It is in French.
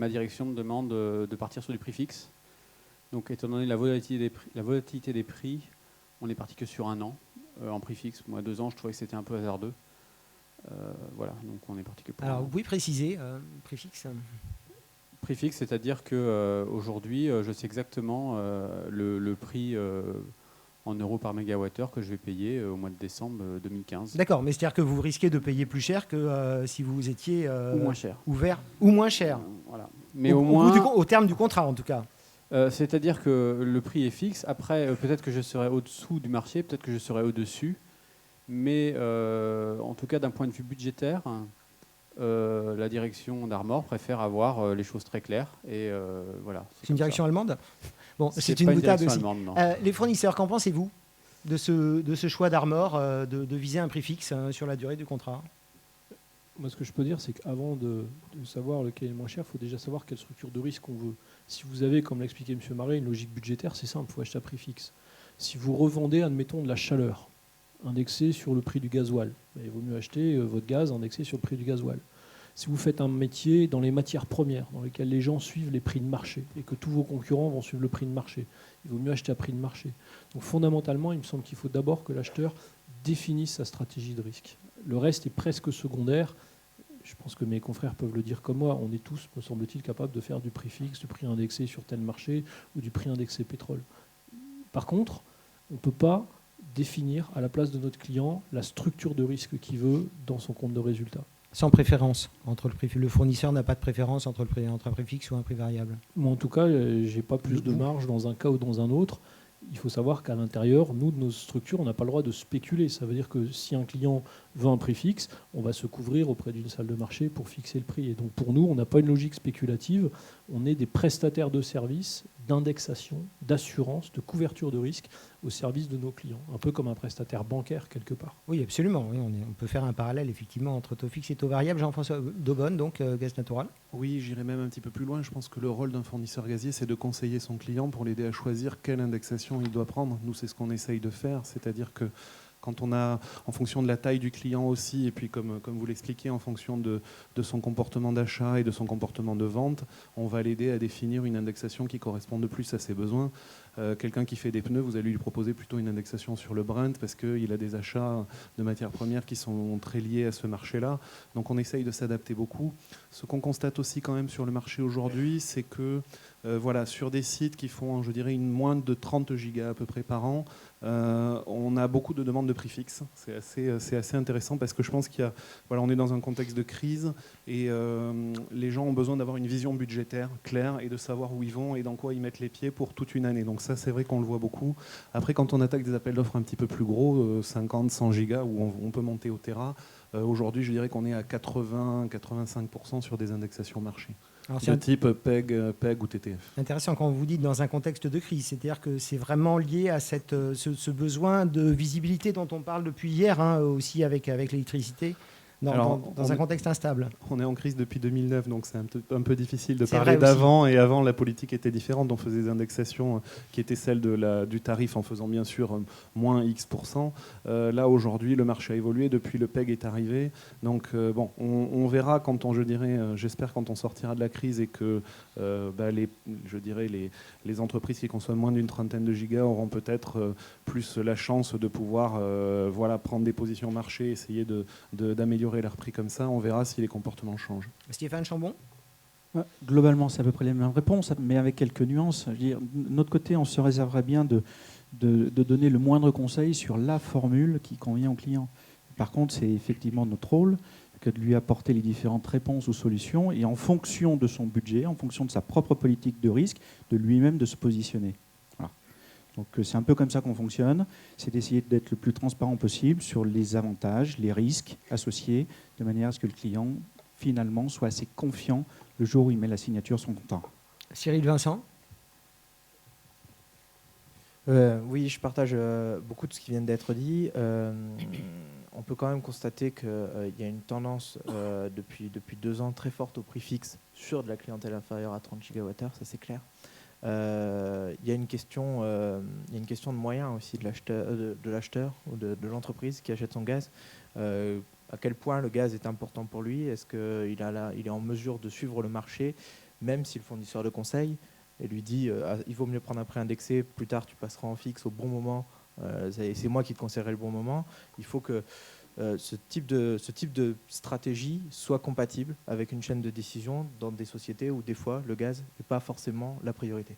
Ma direction me demande de partir sur du prix fixe. Donc, étant donné la volatilité des prix, on est parti que sur 1 an en prix fixe. Moi, 2 ans, je trouvais que c'était un peu hasardeux. Voilà, donc on est parti que pour 1 Alors, an. vous pouvez préciser, prix fixe? Prix fixe, c'est-à-dire qu'aujourd'hui, je sais exactement le prix en euros par mégawattheure que je vais payer au mois de décembre 2015. D'accord, mais c'est-à-dire que vous risquez de payer plus cher que si vous étiez Ou moins cher. ouvert, ou moins cher. Voilà. Mais au moins, au terme du contrat, en tout cas. c'est-à-dire que le prix est fixe. Après, peut-être que je serai au-dessous du marché, peut-être que je serai au-dessus. Mais en tout cas, d'un point de vue budgétaire, la direction d'Armor préfère avoir les choses très claires. Et voilà. C'est une direction allemande? Bon, c'est pas une boutade aussi. allemande, non. Les fournisseurs, qu'en pensez-vous de ce choix d'Armor de viser un prix fixe sur la durée du contrat? Moi, ce que je peux dire, c'est qu'avant de savoir lequel est le moins cher, il faut déjà savoir quelle structure de risque on veut. Si vous avez, comme l'a expliqué M. Marais, une logique budgétaire, c'est simple, il faut acheter à prix fixe. Si vous revendez, admettons, de la chaleur indexée sur le prix du gasoil, il vaut mieux acheter votre gaz indexé sur le prix du gasoil. Si vous faites un métier dans les matières premières, dans lesquelles les gens suivent les prix de marché, et que tous vos concurrents vont suivre le prix de marché, il vaut mieux acheter à prix de marché. Donc fondamentalement, il me semble qu'il faut d'abord que l'acheteur définisse sa stratégie de risque. Le reste est presque secondaire. Je pense que mes confrères peuvent le dire comme moi. On est tous, me semble-t-il, capables de faire du prix fixe, du prix indexé sur tel marché ou du prix indexé pétrole. Par contre, on ne peut pas définir à la place de notre client la structure de risque qu'il veut dans son compte de résultat. Sans préférence entre le prix. Le fournisseur n'a pas de préférence entre un prix fixe ou un prix variable. Moi, en tout cas, je n'ai pas plus de marge dans un cas ou dans un autre. Il faut savoir qu'à l'intérieur, nous, de nos structures, on n'a pas le droit de spéculer. Ça veut dire que si un client veut un prix fixe, on va se couvrir auprès d'une salle de marché pour fixer le prix. Et donc pour nous, on n'a pas une logique spéculative. On est des prestataires de services, d'indexation, d'assurance, de couverture de risque au service de nos clients. Un peu comme un prestataire bancaire quelque part. Oui, absolument. Oui, on peut faire un parallèle effectivement entre taux fixe et taux variable. Jean-François Daubonne, donc gaz natural. Oui, j'irai même un petit peu plus loin. Je pense que le rôle d'un fournisseur gazier, c'est de conseiller son client pour l'aider à choisir quelle indexation il doit prendre. Nous, c'est ce qu'on essaye de faire. C'est-à-dire que quand on a, en fonction de la taille du client aussi, et puis comme vous l'expliquez, en fonction de son comportement d'achat et de son comportement de vente, on va l'aider à définir une indexation qui corresponde le plus à ses besoins. Quelqu'un qui fait des pneus, vous allez lui proposer plutôt une indexation sur le Brent parce qu'il a des achats de matières premières qui sont très liés à ce marché-là. Donc on essaye de s'adapter beaucoup. Ce qu'on constate aussi quand même sur le marché aujourd'hui, c'est que voilà, sur des sites qui font, je dirais, moins de 30 gigas à peu près par an, on a beaucoup de demandes de prix fixe. C'est assez intéressant parce que je pense qu'il y a, voilà, on est dans un contexte de crise et les gens ont besoin d'avoir une vision budgétaire claire et de savoir où ils vont et dans quoi ils mettent les pieds pour toute une année. Donc ça, c'est vrai qu'on le voit beaucoup. Après, quand on attaque des appels d'offres un petit peu plus gros, 50, 100 gigas, où on peut monter au Tera, aujourd'hui, je dirais qu'on est à 80-85% sur des indexations marché. Alors, de type PEG ou TTF. Intéressant quand vous dites dans un contexte de crise, c'est-à-dire que c'est vraiment lié à ce besoin de visibilité dont on parle depuis hier, aussi avec l'électricité. Dans un contexte instable. On est en crise depuis 2009, donc c'est un peu difficile de parler d'avant. Et avant, la politique était différente. On faisait des indexations qui étaient celles du tarif en faisant bien sûr moins X%. Là, aujourd'hui, le marché a évolué depuis le PEG est arrivé. Donc, on verra quand j'espère quand on sortira de la crise et que les entreprises qui consomment moins d'une trentaine de gigas auront peut-être plus la chance de pouvoir prendre des positions marché, essayer d'améliorer leur prix comme ça, on verra si les comportements changent. Stéphane Chambon ? Globalement, c'est à peu près les mêmes réponses, mais avec quelques nuances. Je veux dire, de notre côté, on se réserverait bien de donner le moindre conseil sur la formule qui convient au client. Par contre, c'est effectivement notre rôle que de lui apporter les différentes réponses ou solutions et en fonction de son budget, en fonction de sa propre politique de risque, de lui-même de se positionner. Donc c'est un peu comme ça qu'on fonctionne, c'est d'essayer d'être le plus transparent possible sur les avantages, les risques associés, de manière à ce que le client, finalement, soit assez confiant le jour où il met la signature sur son contrat. Cyril Vincent ? Oui, je partage beaucoup de ce qui vient d'être dit. On peut quand même constater qu'il y a une tendance depuis 2 ans très forte au prix fixe sur de la clientèle inférieure à 30 GWh, ça c'est clair. Il y a une question de moyens aussi de l'acheteur ou de l'entreprise qui achète son gaz. À quel point le gaz est important pour lui? Est-ce qu'il est en mesure de suivre le marché? même si le fournisseur de conseil lui dit il vaut mieux prendre un prix indexé, plus tard tu passeras en fixe au bon moment, c'est moi qui te conseillerai le bon moment. Il faut que ce type de stratégie soit compatible avec une chaîne de décision dans des sociétés où des fois le gaz n'est pas forcément la priorité.